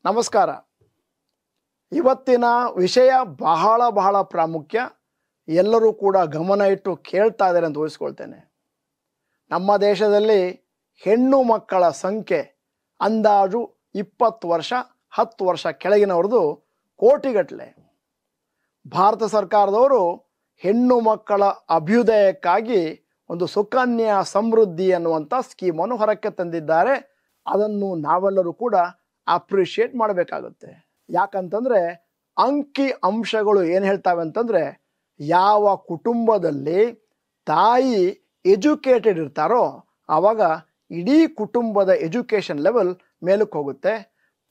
ನಮಸ್ಕಾರ. ಇವತ್ತಿನ ವಿಷಯ ಬಹಳ ಪ್ರಾಮುಖ್ಯ. ಎಲ್ಲರೂ ಕೂಡ ಗಮನ ಇಟ್ಟು ಕೇಳ್ತಾ ಇದ್ದಾರೆ ಅಂತ ಊಹಿಸ್ಕೊಳ್ತೇನೆ. ನಮ್ಮ ದೇಶದಲ್ಲಿ ಹೆಣ್ಣು ಮಕ್ಕಳ ಸಂಖ್ಯೆ ಅಂದಾಜು 20 ವರ್ಷ 10 ವರ್ಷ ಕೆಳಗಿನವ್ರದ್ದು ಕೋಟಿಗಟ್ಟಲೆ. ಭಾರತ ಸರ್ಕಾರದವರು ಹೆಣ್ಣು ಮಕ್ಕಳ ಅಭ್ಯುದಯಕ್ಕಾಗಿ ಒಂದು ಸುಕನ್ಯಾ ಸಮೃದ್ಧಿ ಅನ್ನುವಂಥ ಸ್ಕೀಮನ್ನು ಹೊರಕ್ಕೆ ತಂದಿದ್ದಾರೆ. ಅದನ್ನು ನಾವೆಲ್ಲರೂ ಕೂಡ ಅಪ್ರಿಷಿಯೇಟ್ ಮಾಡಬೇಕಾಗುತ್ತೆ. ಯಾಕಂತಂದರೆ ಅಂಕಿ ಅಂಶಗಳು ಏನು ಹೇಳ್ತಾವೆ ಅಂತಂದರೆ, ಯಾವ ಕುಟುಂಬದಲ್ಲಿ ತಾಯಿ ಎಜುಕೇಟೆಡ್ ಇರ್ತಾರೋ ಆವಾಗ ಇಡೀ ಕುಟುಂಬದ ಎಜುಕೇಷನ್ ಲೆವೆಲ್ ಮೇಲಕ್ಕೆ ಹೋಗುತ್ತೆ.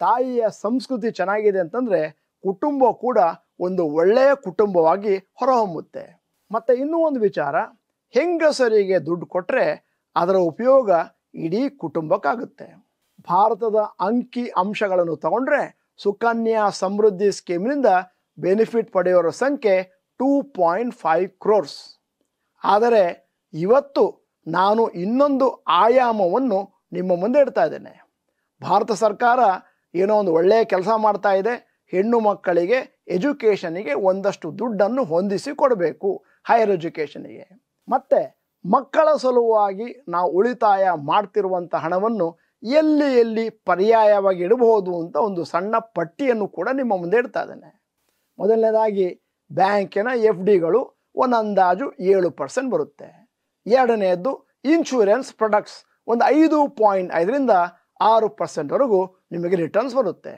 ತಾಯಿಯ ಸಂಸ್ಕೃತಿ ಚೆನ್ನಾಗಿದೆ ಅಂತಂದರೆ ಕುಟುಂಬ ಕೂಡ ಒಂದು ಒಳ್ಳೆಯ ಕುಟುಂಬವಾಗಿ ಹೊರಹೊಮ್ಮುತ್ತೆ. ಮತ್ತು ಇನ್ನೂ ಒಂದು ವಿಚಾರ, ಹೆಂಗಸರಿಗೆ ದುಡ್ಡು ಕೊಟ್ಟರೆ ಅದರ ಉಪಯೋಗ ಇಡೀ ಕುಟುಂಬಕ್ಕಾಗುತ್ತೆ. ಭಾರತದ ಅಂಕಿ ಅಂಶಗಳನ್ನು ತಗೊಂಡ್ರೆ ಸುಕನ್ಯಾ ಸಮೃದ್ಧಿ ಸ್ಕೀಮ್ನಿಂದ ಬೆನಿಫಿಟ್ ಪಡೆಯೋರ ಸಂಖ್ಯೆ 2.5 crores. ಆದರೆ ಇವತ್ತು ನಾನು ಇನ್ನೊಂದು ಆಯಾಮವನ್ನು ನಿಮ್ಮ ಮುಂದೆ ಇಡ್ತಾ ಇದ್ದೇನೆ. ಭಾರತ ಸರ್ಕಾರ ಏನೋ ಒಂದು ಒಳ್ಳೆಯ ಕೆಲಸ ಮಾಡ್ತಾ ಇದೆ. ಹೆಣ್ಣು ಮಕ್ಕಳಿಗೆ ಎಜುಕೇಷನಿಗೆ ಒಂದಷ್ಟು ದುಡ್ಡನ್ನು ಹೊಂದಿಸಿ ಕೊಡಬೇಕು, ಹೈಯರ್ ಎಜುಕೇಷನಿಗೆ. ಮತ್ತು ಮಕ್ಕಳ ಸಲುವಾಗಿ ನಾವು ಉಳಿತಾಯ ಮಾಡ್ತಿರುವಂಥ ಹಣವನ್ನು ಎಲ್ಲಿ ಪರ್ಯಾಯವಾಗಿ ಇಡಬಹುದು ಅಂತ ಒಂದು ಸಣ್ಣ ಪಟ್ಟಿಯನ್ನು ಕೂಡ ನಿಮ್ಮ ಮುಂದೆ ಇಡ್ತಾ ಇದ್ದೇನೆ. ಮೊದಲನೇದಾಗಿ ಬ್ಯಾಂಕಿನ FDಗಳು ಒಂದು ಅಂದಾಜು 7% ಬರುತ್ತೆ. ಎರಡನೆಯದ್ದು ಇನ್ಶೂರೆನ್ಸ್ ಪ್ರಾಡಕ್ಟ್ಸ್ ಒಂದು 5.5ರಿಂದ 6%ವರೆಗೂ ನಿಮಗೆ ರಿಟರ್ನ್ಸ್ ಬರುತ್ತೆ.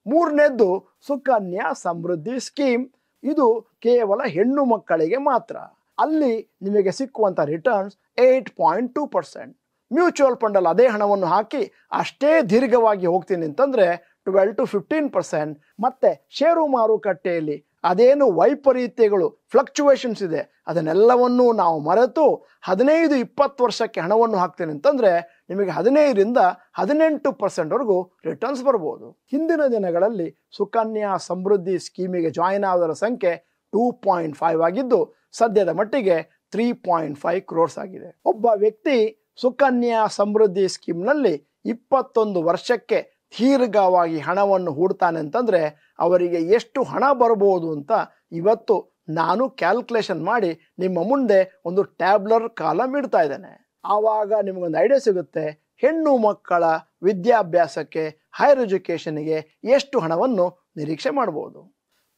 ಮೂರನೇದ್ದು ಸುಕನ್ಯಾ ಸಮೃದ್ಧಿ ಸ್ಕೀಮ್. ಇದು ಕೇವಲ ಹೆಣ್ಣು ಮಕ್ಕಳಿಗೆ ಮಾತ್ರ. ಅಲ್ಲಿ ನಿಮಗೆ ಸಿಕ್ಕುವಂಥ ರಿಟರ್ನ್ಸ್ 8.2%. ಮ್ಯೂಚುವಲ್ ಫಂಡಲ್ಲಿ ಅದೇ ಹಣವನ್ನು ಹಾಕಿ ಅಷ್ಟೇ ದೀರ್ಘವಾಗಿ ಹೋಗ್ತೀನಿ ಅಂತಂದರೆ 12 to 15%. ಮತ್ತು ಷೇರು ಮಾರುಕಟ್ಟೆಯಲ್ಲಿ ಅದೇನು ವೈಪರೀತ್ಯಗಳು ಫ್ಲಕ್ಚುವೇಷನ್ಸ್ ಇದೆ ಅದನ್ನೆಲ್ಲವನ್ನೂ ನಾವು ಮರೆತು 15-20 ವರ್ಷಕ್ಕೆ ಹಣವನ್ನು ಹಾಕ್ತೀನಿ ಅಂತಂದರೆ ನಿಮಗೆ 15ರಿಂದ 18%ವರೆಗೂ ರಿಟರ್ನ್ಸ್ ಬರ್ಬೋದು. ಹಿಂದಿನ ದಿನಗಳಲ್ಲಿ ಸುಕನ್ಯಾ ಸಮೃದ್ಧಿ ಸ್ಕೀಮಿಗೆ ಜಾಯಿನ್ ಆದವರ ಸಂಖ್ಯೆ 2.5 ಆಗಿದ್ದು ಸದ್ಯದ ಮಟ್ಟಿಗೆ 3.5 crores ಆಗಿದೆ. ಒಬ್ಬ ವ್ಯಕ್ತಿ ಸುಕನ್ಯಾ ಸಮೃದ್ಧಿ ಸ್ಕೀಮ್ನಲ್ಲಿ 21 ವರ್ಷಕ್ಕೆ ದೀರ್ಘವಾಗಿ ಹಣವನ್ನು ಹೂಡ್ತಾನೆ ಅಂತಂದರೆ ಅವರಿಗೆ ಎಷ್ಟು ಹಣ ಬರ್ಬೋದು ಅಂತ ಇವತ್ತು ನಾನು ಕ್ಯಾಲ್ಕುಲೇಷನ್ ಮಾಡಿ ನಿಮ್ಮ ಮುಂದೆ ಒಂದು ಟ್ಯಾಬ್ಲರ್ ಕಾಲಮ್ ಇಡ್ತಾ ಇದ್ದೇನೆ. ಆವಾಗ ನಿಮಗೊಂದು ಐಡಿಯಾ ಸಿಗುತ್ತೆ, ಹೆಣ್ಣು ಮಕ್ಕಳ ವಿದ್ಯಾಭ್ಯಾಸಕ್ಕೆ ಹೈಯರ್ ಎಜುಕೇಷನ್ಗೆ ಎಷ್ಟು ಹಣವನ್ನು ನಿರೀಕ್ಷೆ ಮಾಡ್ಬೋದು.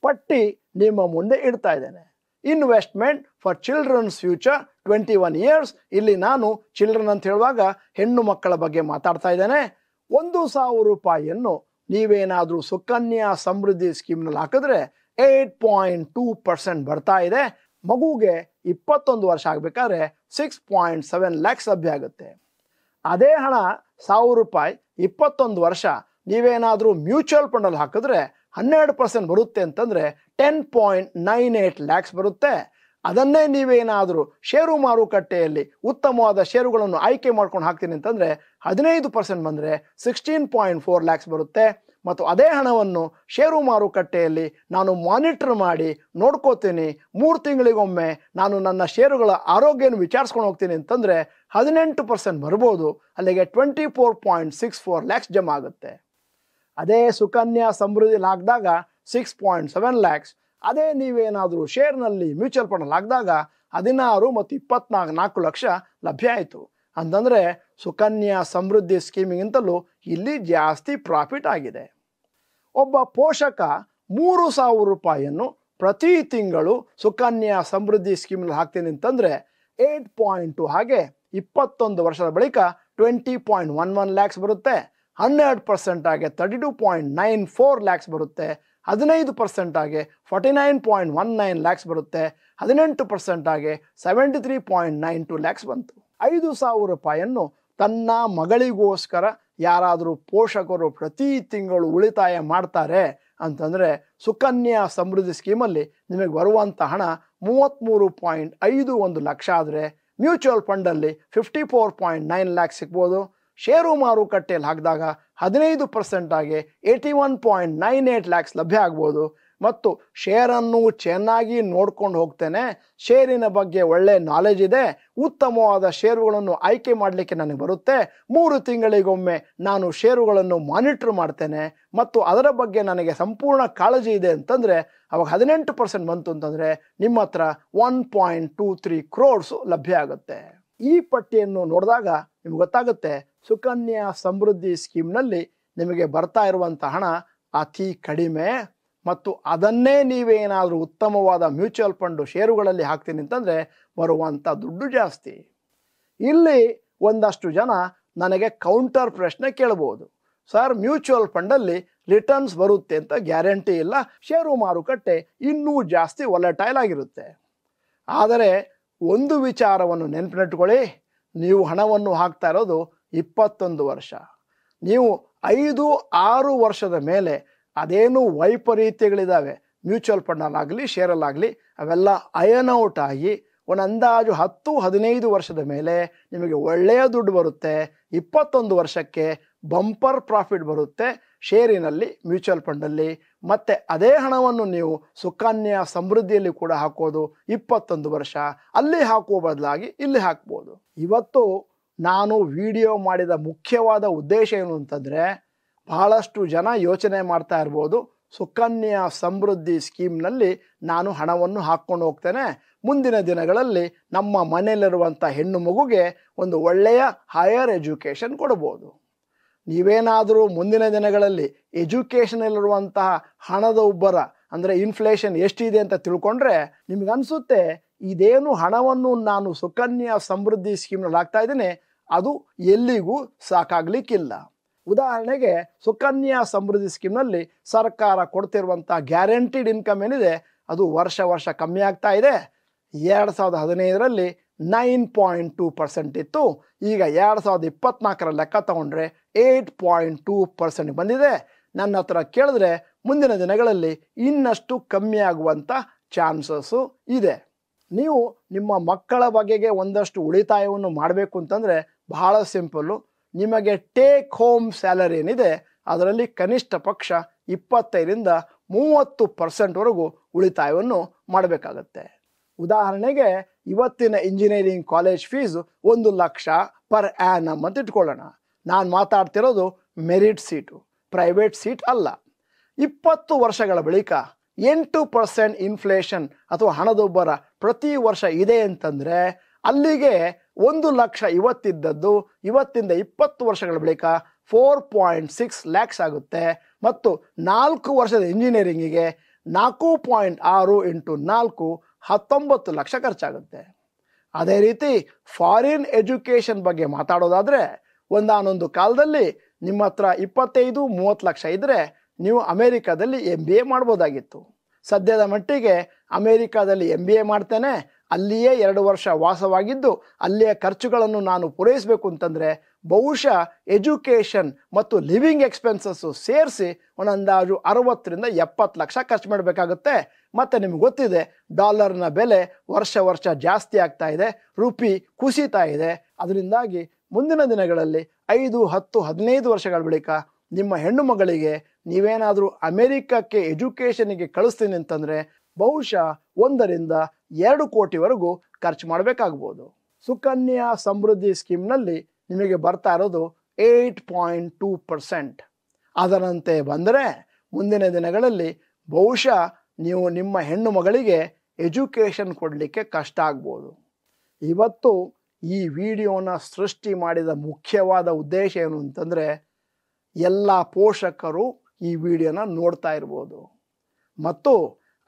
ಪಟ್ಟಿ ನಿಮ್ಮ ಮುಂದೆ ಇಡ್ತಾ ಇದ್ದೇನೆ. Investment for children's future 21 years. ಇಲ್ಲಿ ನಾನು ಚಿಲ್ಡ್ರನ್ ಅಂತ ಹೇಳುವಾಗ ಹೆಣ್ಣು ಮಕ್ಕಳ ಬಗ್ಗೆ ಮಾತಾಡ್ತಾ ಇದ್ದೇನೆ. 1,000 ರೂಪಾಯಿಯನ್ನು ನೀವೇನಾದರೂ ಸುಕನ್ಯಾ ಸಮೃದ್ಧಿ ಸ್ಕೀಮ್ನಲ್ಲಿ ಹಾಕಿದ್ರೆ 8.2% ಬರ್ತಾ ಇದೆ. ಮಗುಗೆ 21 ವರ್ಷ ಆಗಬೇಕಾದ್ರೆ 6.7 lakhs ಲಭ್ಯ ಆಗುತ್ತೆ. ಅದೇ ಹಣ 1,000 ರೂಪಾಯಿ 21 ವರ್ಷ ನೀವೇನಾದರೂ ಮ್ಯೂಚುವಲ್ ಫಂಡಲ್ಲಿ ಹಾಕಿದ್ರೆ 12% ಬರುತ್ತೆ ಅಂತಂದರೆ 10.98 lakhs ಬರುತ್ತೆ. ಅದನ್ನೇ ನೀವೇನಾದರೂ ಷೇರು ಮಾರುಕಟ್ಟೆಯಲ್ಲಿ ಉತ್ತಮವಾದ ಷೇರುಗಳನ್ನು ಆಯ್ಕೆ ಮಾಡ್ಕೊಂಡು ಹಾಕ್ತೀನಿ ಅಂತಂದರೆ 15% ಬಂದರೆ 16.4 lakhs ಬರುತ್ತೆ. ಮತ್ತು ಅದೇ ಹಣವನ್ನು ಷೇರು ಮಾರುಕಟ್ಟೆಯಲ್ಲಿ ನಾನು ಮಾನಿಟರ್ ಮಾಡಿ ನೋಡ್ಕೋತೀನಿ, 3 ತಿಂಗಳಿಗೊಮ್ಮೆ ನಾನು ನನ್ನ ಷೇರುಗಳ ಆರೋಗ್ಯವನ್ನು ವಿಚಾರಿಸ್ಕೊಂಡು ಹೋಗ್ತೀನಿ ಅಂತಂದರೆ 18% ಬರ್ಬೋದು. ಅಲ್ಲಿಗೆ 24.64 lakhs ಜಮಾ ಆಗುತ್ತೆ. ಅದೇ ಸುಕನ್ಯಾ ಸಮೃದ್ಧಿಲಿ ಹಾಕಿದಾಗ 6.7 lakhs. ಅದೇ ನೀವೇನಾದರೂ ಶೇರ್ನಲ್ಲಿ ಮ್ಯೂಚುವಲ್ ಫಂಡಲ್ಲಿ ಹಾಕಿದಾಗ 16 ಮತ್ತು 24 ಲಕ್ಷ ಲಭ್ಯ ಆಯಿತು. ಅಂತಂದರೆ ಸುಕನ್ಯಾ ಸಮೃದ್ಧಿ ಸ್ಕೀಮಿಗಿಂತಲೂ ಇಲ್ಲಿ ಜಾಸ್ತಿ ಪ್ರಾಫಿಟ್ ಆಗಿದೆ. ಒಬ್ಬ ಪೋಷಕ 3,000 ರೂಪಾಯಿಯನ್ನು ಪ್ರತಿ ತಿಂಗಳು ಸುಕನ್ಯಾ ಸಮೃದ್ಧಿ ಸ್ಕೀಮ್ನಲ್ಲಿ ಹಾಕ್ತೀನಿ ಅಂತಂದರೆ 8.2 ಹಾಗೆ 21 ವರ್ಷದ ಬಳಿಕ 20.11 lakhs ಬರುತ್ತೆ. 12% ಆಗಿ 32.94 lakhs ಬರುತ್ತೆ. 15% ಆಗಿ 49.19 lakhs ಬರುತ್ತೆ. 18% ಆಗಿ 73.92 lakhs ಬಂತು. 5,000 ರೂಪಾಯಿಯನ್ನು ತನ್ನ ಮಗಳಿಗೋಸ್ಕರ ಯಾರಾದರೂ ಪೋಷಕರು ಪ್ರತಿ ತಿಂಗಳು ಉಳಿತಾಯ ಮಾಡ್ತಾರೆ ಅಂತಂದರೆ ಸುಕನ್ಯಾ ಸಮೃದ್ಧಿ ಸ್ಕೀಮಲ್ಲಿ ನಿಮಗೆ ಬರುವಂಥ ಹಣ 33.51 ಲಕ್ಷ ಆದರೆ ಮ್ಯೂಚುವಲ್ ಫಂಡಲ್ಲಿ 54.9 lakhs ಸಿಗ್ಬೋದು. ಷೇರು ಮಾರುಕಟ್ಟೆಯಲ್ಲಿ ಹಾಕಿದಾಗ 15% ಆಗಿ 81.98 lakhs ಲಭ್ಯ ಆಗ್ಬೋದು. ಮತ್ತು ಶೇರನ್ನು ಚೆನ್ನಾಗಿ ನೋಡ್ಕೊಂಡು ಹೋಗ್ತೇನೆ, ಶೇರಿನ ಬಗ್ಗೆ ಒಳ್ಳೆ ನಾಲೆಜ್ ಇದೆ, ಉತ್ತಮವಾದ ಷೇರುಗಳನ್ನು ಆಯ್ಕೆ ಮಾಡಲಿಕ್ಕೆ ನನಗೆ ಬರುತ್ತೆ, 3 ತಿಂಗಳಿಗೊಮ್ಮೆ ನಾನು ಷೇರುಗಳನ್ನು ಮಾನಿಟರ್ ಮಾಡ್ತೇನೆ ಮತ್ತು ಅದರ ಬಗ್ಗೆ ನನಗೆ ಸಂಪೂರ್ಣ ಕಾಳಜಿ ಇದೆ ಅಂತಂದರೆ ಅವಾಗ 18% ಬಂತು ಅಂತಂದರೆ ನಿಮ್ಮ ಹತ್ರ 1.23 crores ಲಭ್ಯ ಆಗುತ್ತೆ. ಈ ಪಟ್ಟಿಯನ್ನು ನೋಡಿದಾಗ ನಿಮ್ಗೆ ಗೊತ್ತಾಗುತ್ತೆ ಸುಕನ್ಯಾ ಸಮೃದ್ಧಿ ಸ್ಕೀಮ್ನಲ್ಲಿ ನಿಮಗೆ ಬರ್ತಾ ಇರುವಂಥ ಹಣ ಅತಿ ಕಡಿಮೆ ಮತ್ತು ಅದನ್ನೇ ನೀವೇನಾದರೂ ಉತ್ತಮವಾದ ಮ್ಯೂಚುವಲ್ ಫಂಡು ಷೇರುಗಳಲ್ಲಿ ಹಾಕ್ತೀನಿ ಅಂತಂದರೆ ಬರುವಂಥ ದುಡ್ಡು ಜಾಸ್ತಿ. ಇಲ್ಲಿ ಒಂದಷ್ಟು ಜನ ನನಗೆ ಕೌಂಟರ್ ಪ್ರಶ್ನೆ ಕೇಳ್ಬೋದು, ಸರ್ ಮ್ಯೂಚುವಲ್ ಫಂಡಲ್ಲಿ ರಿಟರ್ನ್ಸ್ ಬರುತ್ತೆ ಅಂತ ಗ್ಯಾರಂಟಿ ಇಲ್ಲ, ಷೇರು ಮಾರುಕಟ್ಟೆ ಇನ್ನೂ ಜಾಸ್ತಿ ವಾಲಟೈಲ್ ಆಗಿರುತ್ತೆ. ಆದರೆ ಒಂದು ವಿಚಾರವನ್ನು ನೆನಪಿನಟ್ಕೊಳ್ಳಿ, ನೀವು ಹಣವನ್ನು ಹಾಕ್ತಾ ಇರೋದು 21 ವರ್ಷ. ನೀವು 5-6 ವರ್ಷದ ಮೇಲೆ ಅದೇನು ವೈಪರೀತ್ಯಗಳಿದ್ದಾವೆ ಮ್ಯೂಚುವಲ್ ಫಂಡಲ್ಲಾಗಲಿ ಶೇರಲ್ಲಾಗಲಿ ಅವೆಲ್ಲ ಅಯನ್ಔಟ್ ಆಗಿ ಒಂದು ಅಂದಾಜು 10-15 ವರ್ಷದ ಮೇಲೆ ನಿಮಗೆ ಒಳ್ಳೆಯ ದುಡ್ಡು ಬರುತ್ತೆ. 21 ವರ್ಷಕ್ಕೆ ಬಂಪರ್ ಪ್ರಾಫಿಟ್ ಬರುತ್ತೆ ಶೇರಿನಲ್ಲಿ, ಮ್ಯೂಚುವಲ್ ಫಂಡಲ್ಲಿ. ಮತ್ತು ಅದೇ ಹಣವನ್ನು ನೀವು ಸುಕನ್ಯಾ ಸಮೃದ್ಧಿಯಲ್ಲಿ ಕೂಡ ಹಾಕೋದು 21 ವರ್ಷ, ಅಲ್ಲಿ ಹಾಕುವ ಬದಲಾಗಿ ಇಲ್ಲಿ ಹಾಕ್ಬೋದು. ಇವತ್ತು ನಾನು ವಿಡಿಯೋ ಮಾಡಿದ ಮುಖ್ಯವಾದ ಉದ್ದೇಶ ಏನು ಅಂತಂದರೆ, ಬಹಳಷ್ಟು ಜನ ಯೋಚನೆ ಮಾಡ್ತಾ ಇರ್ಬೋದು, ಸುಕನ್ಯಾ ಸಮೃದ್ಧಿ ಸ್ಕೀಮ್ನಲ್ಲಿ ನಾನು ಹಣವನ್ನು ಹಾಕ್ಕೊಂಡು ಹೋಗ್ತೇನೆ, ಮುಂದಿನ ದಿನಗಳಲ್ಲಿ ನಮ್ಮ ಮನೆಯಲ್ಲಿರುವಂಥ ಹೆಣ್ಣು ಮಗುಗೆ ಒಂದು ಒಳ್ಳೆಯ ಹೈಯರ್ ಎಜುಕೇಷನ್ ಕೊಡ್ಬೋದು. ನೀವೇನಾದರೂ ಮುಂದಿನ ದಿನಗಳಲ್ಲಿ ಎಜುಕೇಷನಲ್ಲಿರುವಂತಹ ಹಣದ ಉಬ್ಬರ ಅಂದರೆ ಇನ್ಫ್ಲೇಷನ್ ಎಷ್ಟಿದೆ ಅಂತ ತಿಳ್ಕೊಂಡ್ರೆ ನಿಮಗನ್ಸುತ್ತೆ ಇದೇನು ಹಣವನ್ನು ನಾನು ಸುಕನ್ಯಾ ಸಮೃದ್ಧಿ ಸ್ಕೀಮ್ನಲ್ಲಿ ಹಾಕ್ತಾ ಇದ್ದೀನಿ ಅದು ಎಲ್ಲಿಗೂ ಸಾಕಾಗ್ಲಿಕ್ಕಿಲ್ಲ. ಉದಾಹರಣೆಗೆ ಸುಕನ್ಯಾ ಸಮೃದ್ಧಿ ಸ್ಕೀಮ್ನಲ್ಲಿ ಸರ್ಕಾರ ಕೊಡ್ತಿರುವಂಥ ಗ್ಯಾರಂಟಿಡ್ ಇನ್ಕಮ್ ಏನಿದೆ ಅದು ವರ್ಷ ಕಮ್ಮಿ ಆಗ್ತಾ ಇದೆ. 2015ರಲ್ಲಿ 9.2% ಇತ್ತು, ಈಗ 2024ರ ಲೆಕ್ಕ ತಗೊಂಡ್ರೆ 8.2% ಬಂದಿದೆ. ನನ್ನ ಹತ್ರ ಕೇಳಿದ್ರೆ ಮುಂದಿನ ದಿನಗಳಲ್ಲಿ ಇನ್ನಷ್ಟು ಕಮ್ಮಿ ಆಗುವಂಥ ಚಾನ್ಸಸ್ಸು ಇದೆ. ನೀವು ನಿಮ್ಮ ಮಕ್ಕಳ ಬಗೆಗೆ ಒಂದಷ್ಟು ಉಳಿತಾಯವನ್ನು ಮಾಡಬೇಕು ಅಂತಂದರೆ ಬಹಳ ಸಿಂಪಲ್ಲು. ನಿಮಗೆ ಟೇಕ್ ಹೋಮ್ ಸ್ಯಾಲರಿ ಏನಿದೆ ಅದರಲ್ಲಿ ಕನಿಷ್ಠ ಪಕ್ಷ 25-30% ಉಳಿತಾಯವನ್ನು ಮಾಡಬೇಕಾಗತ್ತೆ. ಉದಾಹರಣೆಗೆ ಇವತ್ತಿನ engineering college fees 1 lakh per annum ಅಂತ ಇಟ್ಕೊಳ್ಳೋಣ. ನಾನು ಮಾತಾಡ್ತಿರೋದು ಮೆರಿಟ್ ಸೀಟು, ಪ್ರೈವೇಟ್ ಸೀಟ್ ಅಲ್ಲ. 20 ವರ್ಷಗಳ ಬಳಿಕ 8% ಇನ್ಫ್ಲೇಷನ್ ಅಥವಾ ಹಣದುಬ್ಬರ ಪ್ರತಿ ವರ್ಷ ಇದೆ ಅಂತಂದರೆ ಅಲ್ಲಿಗೆ 1 ಲಕ್ಷ ಇವತ್ತಿದ್ದದ್ದು ಇವತ್ತಿಂದ 20 ವರ್ಷಗಳ ಬಳಿಕ 4.6 lakhs ಆಗುತ್ತೆ. ಮತ್ತು 4 ವರ್ಷದ ಇಂಜಿನಿಯರಿಂಗಿಗೆ 4.6 × 4 19 ಲಕ್ಷ ಖರ್ಚಾಗುತ್ತೆ. ಅದೇ ರೀತಿ ಫಾರಿನ್ ಎಜುಕೇಷನ್ ಬಗ್ಗೆ ಮಾತಾಡೋದಾದರೆ ಒಂದಾನೊಂದು ಕಾಲದಲ್ಲಿ ನಿಮ್ಮ ಹತ್ರ 25-30 ಲಕ್ಷ ಇದ್ದರೆ ನೀವು ಅಮೇರಿಕಾದಲ್ಲಿ MBA ಮಾಡ್ಬೋದಾಗಿತ್ತು. ಸದ್ಯದ ಮಟ್ಟಿಗೆ ಅಮೇರಿಕಾದಲ್ಲಿ MBA ಮಾಡ್ತೇನೆ, ಅಲ್ಲಿಯೇ 2 ವರ್ಷ ವಾಸವಾಗಿದ್ದು ಅಲ್ಲಿಯ ಖರ್ಚುಗಳನ್ನು ನಾನು ಪೂರೈಸಬೇಕು ಅಂತಂದರೆ ಬಹುಶಃ ಎಜುಕೇಷನ್ ಮತ್ತು ಲಿವಿಂಗ್ ಎಕ್ಸ್ಪೆನ್ಸಸ್ಸು ಸೇರಿಸಿ ಒಂದು ಅಂದಾಜು 60-70 ಲಕ್ಷ ಖರ್ಚು ಮಾಡಬೇಕಾಗುತ್ತೆ. ಮತ್ತು ನಿಮ್ಗೆ ಗೊತ್ತಿದೆ ಡಾಲರ್ನ ಬೆಲೆ ವರ್ಷ ಜಾಸ್ತಿ ಆಗ್ತಾ ಇದೆ, ರೂಪಿ ಕುಸಿತಾ ಇದೆ. ಅದರಿಂದಾಗಿ ಮುಂದಿನ ದಿನಗಳಲ್ಲಿ 5, 10, 15 ವರ್ಷಗಳ ಬಳಿಕ ನಿಮ್ಮ ಹೆಣ್ಣು ಮಗಳಿಗೆ ನೀವೇನಾದರೂ ಅಮೇರಿಕಕ್ಕೆ ಎಜುಕೇಷನಿಗೆ ಕಳಿಸ್ತೀನಿ ಅಂತಂದರೆ ಬಹುಶಃ 1-2 ಕೋಟಿವರೆಗೂ ಖರ್ಚು ಮಾಡಬೇಕಾಗ್ಬೋದು. ಸುಕನ್ಯಾ ಸಮೃದ್ಧಿ ಸ್ಕೀಮ್ನಲ್ಲಿ ನಿಮಗೆ ಬರ್ತಾ ಇರೋದು 8.2%. ಅದರಂತೆ ಬಂದರೆ ಮುಂದಿನ ದಿನಗಳಲ್ಲಿ ಬಹುಶಃ ನೀವು ನಿಮ್ಮ ಹೆಣ್ಣು ಮಗಳಿಗೆ ಎಜುಕೇಷನ್ ಕೊಡಲಿಕ್ಕೆ ಕಷ್ಟ ಆಗ್ಬೋದು. ಇವತ್ತು ಈ ವಿಡಿಯೋನ ಸೃಷ್ಟಿ ಮಾಡಿದ ಮುಖ್ಯವಾದ ಉದ್ದೇಶ ಏನು ಅಂತಂದರೆ ಎಲ್ಲ ಪೋಷಕರು ಈ ವಿಡಿಯೋನ ನೋಡ್ತಾ ಇರ್ಬೋದು ಮತ್ತು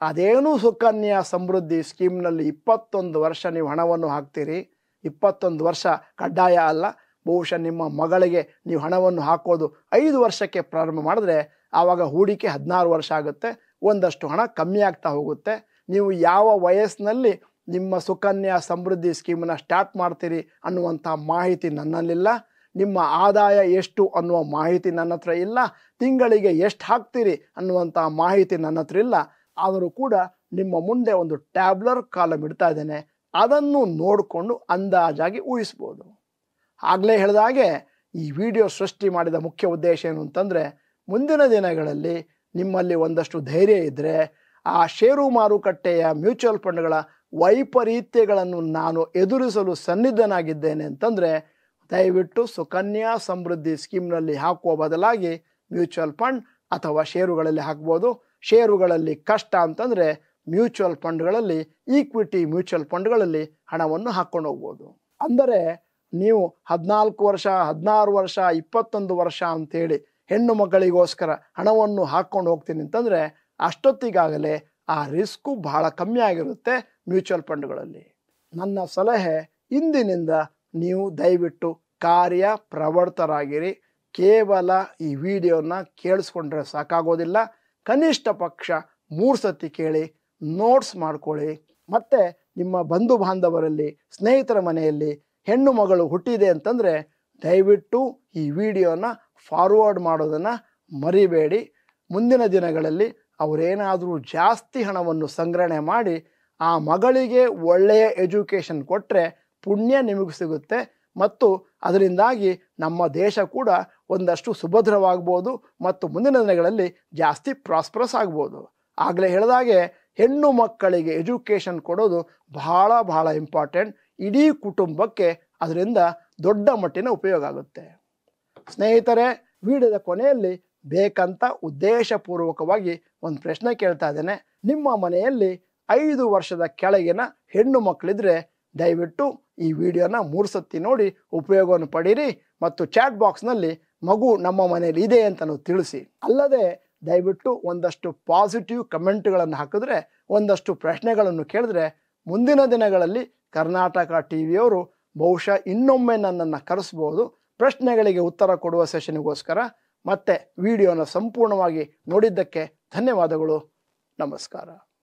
ಅದೇನು ಸುಕನ್ಯಾ ಸಮೃದ್ಧಿ ಸ್ಕೀಮ್ನಲ್ಲಿ 21 ವರ್ಷ ನೀವು ಹಣವನ್ನು ಹಾಕ್ತೀರಿ, 21 ವರ್ಷ ಕಡ್ಡಾಯ ಅಲ್ಲ, ಬಹುಶಃ ನಿಮ್ಮ ಮಗಳಿಗೆ ನೀವು ಹಣವನ್ನು ಹಾಕೋದು 5 ವರ್ಷಕ್ಕೆ ಪ್ರಾರಂಭ ಮಾಡಿದ್ರೆ ಆವಾಗ ಹೂಡಿಕೆ 16 ವರ್ಷ ಆಗುತ್ತೆ, ಒಂದಷ್ಟು ಹಣ ಕಮ್ಮಿ ಆಗ್ತಾ ಹೋಗುತ್ತೆ. ನೀವು ಯಾವ ವಯಸ್ಸಿನಲ್ಲಿ ನಿಮ್ಮ ಸುಕನ್ಯಾ ಸಮೃದ್ಧಿ ಸ್ಕೀಮನ್ನು ಸ್ಟಾರ್ಟ್ ಮಾಡ್ತೀರಿ ಅನ್ನುವಂಥ ಮಾಹಿತಿ ನನ್ನಲ್ಲಿಲ್ಲ, ನಿಮ್ಮ ಆದಾಯ ಎಷ್ಟು ಅನ್ನುವ ಮಾಹಿತಿ ನನ್ನ ಹತ್ರ ಇಲ್ಲ, ತಿಂಗಳಿಗೆ ಎಷ್ಟು ಹಾಕ್ತೀರಿ ಅನ್ನುವಂಥ ಮಾಹಿತಿ ನನ್ನ ಹತ್ರ ಇಲ್ಲ. ಆದರೂ ಕೂಡ ನಿಮ್ಮ ಮುಂದೆ ಒಂದು ಟ್ಯಾಬ್ಲರ್ ಕಾಲಮ್ ಇಡ್ತಾ ಇದ್ದೇನೆ, ಅದನ್ನು ನೋಡಿಕೊಂಡು ಅಂದಾಜಾಗಿ ಊಹಿಸ್ಬೋದು. ಆಗಲೇ ಹೇಳಿದ ಹಾಗೆ ಈ ವಿಡಿಯೋ ಸೃಷ್ಟಿ ಮಾಡಿದ ಮುಖ್ಯ ಉದ್ದೇಶ ಏನು ಅಂತಂದರೆ ಮುಂದಿನ ದಿನಗಳಲ್ಲಿ ನಿಮ್ಮಲ್ಲಿ ಒಂದಷ್ಟು ಧೈರ್ಯ ಇದ್ದರೆ ಆ ಷೇರು ಮಾರುಕಟ್ಟೆಯ ಮ್ಯೂಚುವಲ್ ಫಂಡ್ಗಳ ವೈಪರೀತ್ಯಗಳನ್ನು ನಾನು ಎದುರಿಸಲು ಸನ್ನಿಧನಾಗಿದ್ದೇನೆ ಅಂತಂದರೆ ದಯವಿಟ್ಟು ಸುಕನ್ಯಾ ಸಮೃದ್ಧಿ ಸ್ಕೀಮ್ನಲ್ಲಿ ಹಾಕುವ ಬದಲಾಗಿ ಮ್ಯೂಚುವಲ್ ಫಂಡ್ ಅಥವಾ ಷೇರುಗಳಲ್ಲಿ ಹಾಕ್ಬೋದು. ಷೇರುಗಳಲ್ಲಿ ಕಷ್ಟ ಅಂತಂದರೆ ಮ್ಯೂಚುವಲ್ ಫಂಡ್ಗಳಲ್ಲಿ, ಈಕ್ವಿಟಿ ಮ್ಯೂಚುವಲ್ ಫಂಡ್ಗಳಲ್ಲಿ ಹಣವನ್ನು ಹಾಕ್ಕೊಂಡು ಹೋಗ್ಬೋದು. ಅಂದರೆ ನೀವು 14 ವರ್ಷ, 16 ವರ್ಷ, 21 ವರ್ಷ ಅಂತೇಳಿ ಹೆಣ್ಣು ಮಕ್ಕಳಿಗೋಸ್ಕರ ಹಣವನ್ನು ಹಾಕ್ಕೊಂಡು ಹೋಗ್ತೀನಿ ಅಂತಂದರೆ ಅಷ್ಟೊತ್ತಿಗಾಗಲೇ ಆ ರಿಸ್ಕು ಬಹಳ ಕಮ್ಮಿ ಆಗಿರುತ್ತೆ ಮ್ಯೂಚುವಲ್ ಫಂಡ್ಗಳಲ್ಲಿ. ನನ್ನ ಸಲಹೆ, ಇಂದಿನಿಂದ ನೀವು ದಯವಿಟ್ಟು ಕಾರ್ಯಪ್ರವೃತ್ತರಾಗಿರಿ. ಕೇವಲ ಈ ವಿಡಿಯೋನ ಕೇಳಿಸ್ಕೊಂಡ್ರೆ ಸಾಕಾಗೋದಿಲ್ಲ. ಕನಿಷ್ಠ ಪಕ್ಷ 3 ಸತಿ ಕೇಳಿ, ನೋಟ್ಸ್ ಮಾಡ್ಕೊಳ್ಳಿ. ಮತ್ತು ನಿಮ್ಮ ಬಂಧು ಬಾಂಧವರಲ್ಲಿ, ಸ್ನೇಹಿತರ ಮನೆಯಲ್ಲಿ ಹೆಣ್ಣು ಮಗಳು ಹುಟ್ಟಿದೆ ಅಂತಂದರೆ ದಯವಿಟ್ಟು ಈ ವಿಡಿಯೋನ ಫಾರ್ವರ್ಡ್ ಮಾಡೋದನ್ನು ಮರಿಬೇಡಿ. ಮುಂದಿನ ದಿನಗಳಲ್ಲಿ ಅವರೇನಾದರೂ ಜಾಸ್ತಿ ಹಣವನ್ನು ಸಂಗ್ರಹಣೆ ಮಾಡಿ ಆ ಮಗಳಿಗೆ ಒಳ್ಳೆಯ ಎಜುಕೇಷನ್ ಕೊಟ್ಟರೆ ಪುಣ್ಯ ನಿಮಗೆ ಸಿಗುತ್ತೆ ಮತ್ತು ಅದರಿಂದಾಗಿ ನಮ್ಮ ದೇಶ ಕೂಡ ಒಂದಷ್ಟು ಸುಭದ್ರವಾಗ್ಬೋದು ಮತ್ತು ಮುಂದಿನ ದಿನಗಳಲ್ಲಿ ಜಾಸ್ತಿ ಪ್ರಾಸ್ಪರಸ್ ಆಗ್ಬೋದು. ಆಗಲೇ ಹೇಳಿದಾಗೆ ಹೆಣ್ಣು ಮಕ್ಕಳಿಗೆ ಎಜುಕೇಷನ್ ಕೊಡೋದು ಬಹಳ ಇಂಪಾರ್ಟೆಂಟ್. ಇಡೀ ಕುಟುಂಬಕ್ಕೆ ಅದರಿಂದ ದೊಡ್ಡ ಮಟ್ಟಿನ ಉಪಯೋಗ ಆಗುತ್ತೆ. ಸ್ನೇಹಿತರೆ, ವಿಡಿಯೋದ ಕೊನೆಯಲ್ಲಿ ಬೇಕಂತ ಉದ್ದೇಶಪೂರ್ವಕವಾಗಿ ಒಂದು ಪ್ರಶ್ನೆ ಕೇಳ್ತಾ ಇದ್ದೇನೆ. ನಿಮ್ಮ ಮನೆಯಲ್ಲಿ 5 ವರ್ಷದ ಕೆಳಗಿನ ಹೆಣ್ಣು ಮಕ್ಕಳಿದ್ರೆ ದಯವಿಟ್ಟು ಈ ವಿಡಿಯೋನ 3 ಸತಿ ನೋಡಿ ಉಪಯೋಗವನ್ನು ಪಡೀರಿ ಮತ್ತು ಚಾಟ್ ಬಾಕ್ಸ್ನಲ್ಲಿ ಮಗು ನಮ್ಮ ಮನೆಯಲ್ಲಿ ಇದೆ ಅಂತ ತಿಳಿಸಿ. ಅಲ್ಲದೆ ದಯವಿಟ್ಟು ಒಂದಷ್ಟು ಪಾಸಿಟಿವ್ ಕಮೆಂಟ್ಗಳನ್ನು ಹಾಕಿದ್ರೆ, ಒಂದಷ್ಟು ಪ್ರಶ್ನೆಗಳನ್ನು ಕೇಳಿದ್ರೆ ಮುಂದಿನ ದಿನಗಳಲ್ಲಿ ಕರ್ನಾಟಕ ಟಿವಿಯವರು ಬಹುಶಃ ಇನ್ನೊಮ್ಮೆ ನನ್ನನ್ನು ಕರೆಸ್ಬೋದು ಪ್ರಶ್ನೆಗಳಿಗೆ ಉತ್ತರ ಕೊಡುವ ಸೆಷನ್ಗೋಸ್ಕರ. ಮತ್ತೆ ವಿಡಿಯೋನ ಸಂಪೂರ್ಣವಾಗಿ ನೋಡಿದ್ದಕ್ಕೆ ಧನ್ಯವಾದಗಳು. ನಮಸ್ಕಾರ.